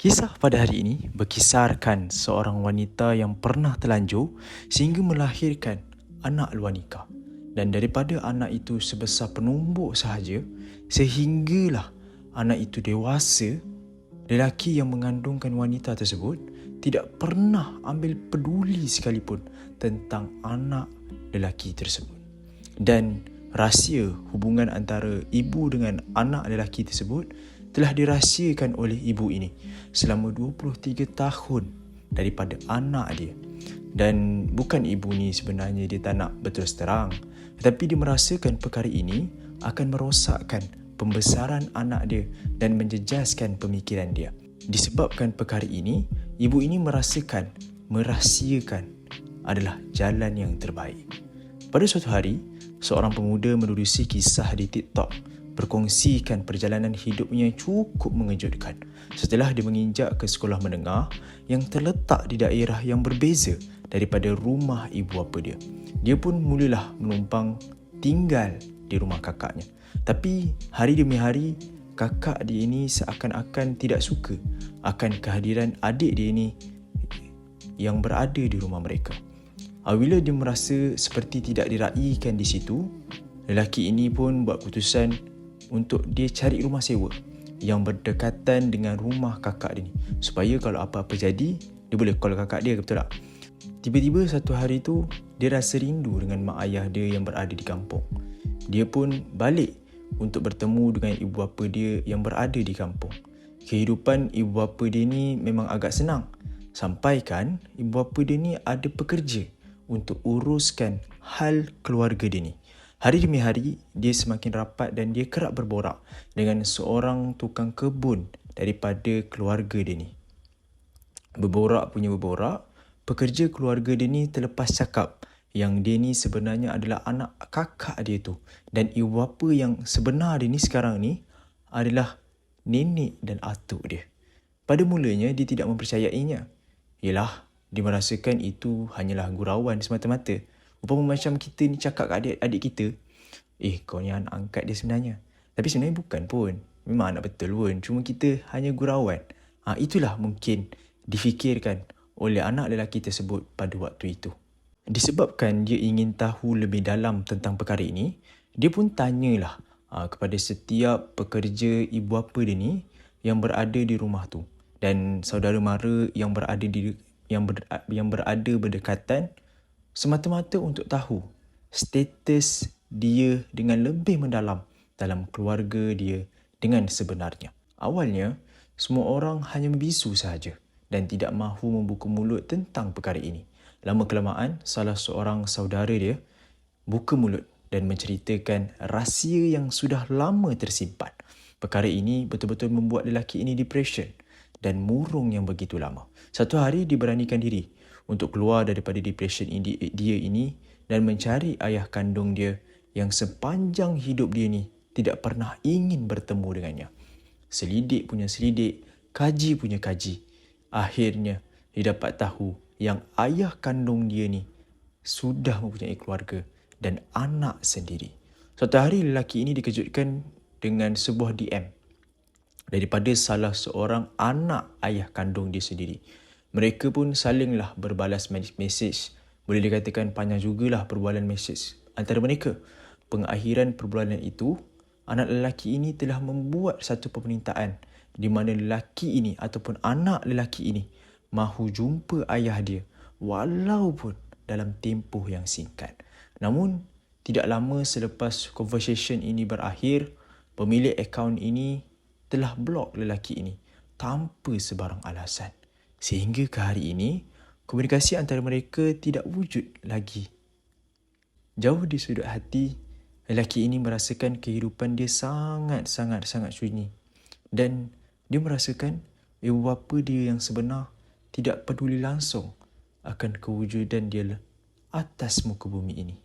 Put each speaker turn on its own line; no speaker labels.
Kisah pada hari ini berkisarkan seorang wanita yang pernah terlanjur sehingga melahirkan anak luar nikah. Dan daripada anak itu sebesar penumbuk sahaja, sehinggalah anak itu dewasa, lelaki yang mengandungkan wanita tersebut tidak pernah ambil peduli sekalipun tentang anak lelaki tersebut. Dan rahsia hubungan antara ibu dengan anak lelaki tersebut telah dirahsiakan oleh ibu ini selama 23 tahun daripada anak dia. Dan bukan ibu ni sebenarnya dia tak nak berterus terang, tetapi dia merasakan perkara ini akan merosakkan pembesaran anak dia dan menjejaskan pemikiran dia. Disebabkan perkara ini, ibu ini merasakan merahsiakan adalah jalan yang terbaik. Pada suatu hari, seorang pemuda menerusi kisah di TikTok berkongsikan perjalanan hidupnya yang cukup mengejutkan setelah dia menginjak ke sekolah menengah yang terletak di daerah yang berbeza daripada rumah ibu bapa dia. Dia pun mulalah menumpang tinggal di rumah kakaknya. Tapi hari demi hari, kakak dia ini seakan-akan tidak suka akan kehadiran adik dia ini yang berada di rumah mereka. Apabila dia merasa seperti tidak diraikan di situ, lelaki ini pun buat keputusan untuk dia cari rumah sewa yang berdekatan dengan rumah kakak dia ni, supaya kalau apa-apa jadi, dia boleh call kakak dia, betul tak? Tiba-tiba satu hari tu, dia rasa rindu dengan mak ayah dia yang berada di kampung. Dia pun balik untuk bertemu dengan ibu bapa dia yang berada di kampung. Kehidupan ibu bapa dia ni memang agak senang, sampaikan ibu bapa dia ni ada pekerja untuk uruskan hal keluarga dia ni. Hari demi hari, dia semakin rapat dan dia kerap berborak dengan seorang tukang kebun daripada keluarga dia ni. Berborak, pekerja keluarga dia ni terlepas cakap yang dia ni sebenarnya adalah anak kakak dia tu. Dan ibu bapa yang sebenar dia ni sekarang ni adalah nenek dan atuk dia. Pada mulanya, dia tidak mempercayainya. Yelah, dia merasakan itu hanyalah gurauan semata-mata. Upama macam kita ni cakap kat adik kita, kau ni anak angkat dia sebenarnya. Tapi sebenarnya bukan pun. Memang anak betul pun. Cuma kita hanya gurauan. Itulah mungkin difikirkan oleh anak lelaki tersebut pada waktu itu. Disebabkan dia ingin tahu lebih dalam tentang perkara ini, dia pun tanyalah kepada setiap pekerja ibu bapa dia ni yang berada di rumah tu. Dan saudara mara yang berada berdekatan, semata-mata untuk tahu status dia dengan lebih mendalam dalam keluarga dia dengan sebenarnya. Awalnya, semua orang hanya membisu sahaja dan tidak mahu membuka mulut tentang perkara ini. Lama-kelamaan, salah seorang saudara dia buka mulut dan menceritakan rahsia yang sudah lama tersimpan. Perkara ini betul-betul membuat lelaki ini depression dan murung yang begitu lama. Satu hari dia beranikan diri untuk keluar daripada depression dia ini dan mencari ayah kandung dia yang sepanjang hidup dia ni tidak pernah ingin bertemu dengannya. Selidik punya selidik, kaji punya kaji. Akhirnya dia dapat tahu yang ayah kandung dia ni sudah mempunyai keluarga dan anak sendiri. Suatu hari lelaki ini dikejutkan dengan sebuah DM daripada salah seorang anak ayah kandung dia sendiri. Mereka pun salinglah berbalas mesej. Boleh dikatakan panjang jugalah perbualan mesej antara mereka. Pengakhiran perbualan itu, anak lelaki ini telah membuat satu permintaan di mana lelaki ini ataupun anak lelaki ini mahu jumpa ayah dia walaupun dalam tempoh yang singkat. Namun, tidak lama selepas conversation ini berakhir, pemilik akaun ini telah blok lelaki ini tanpa sebarang alasan. Sehingga ke hari ini, komunikasi antara mereka tidak wujud lagi. Jauh di sudut hati, lelaki ini merasakan kehidupan dia sangat sunyi. Dan dia merasakan ibu bapa dia yang sebenar tidak peduli langsung akan kewujudan dia atas muka bumi ini.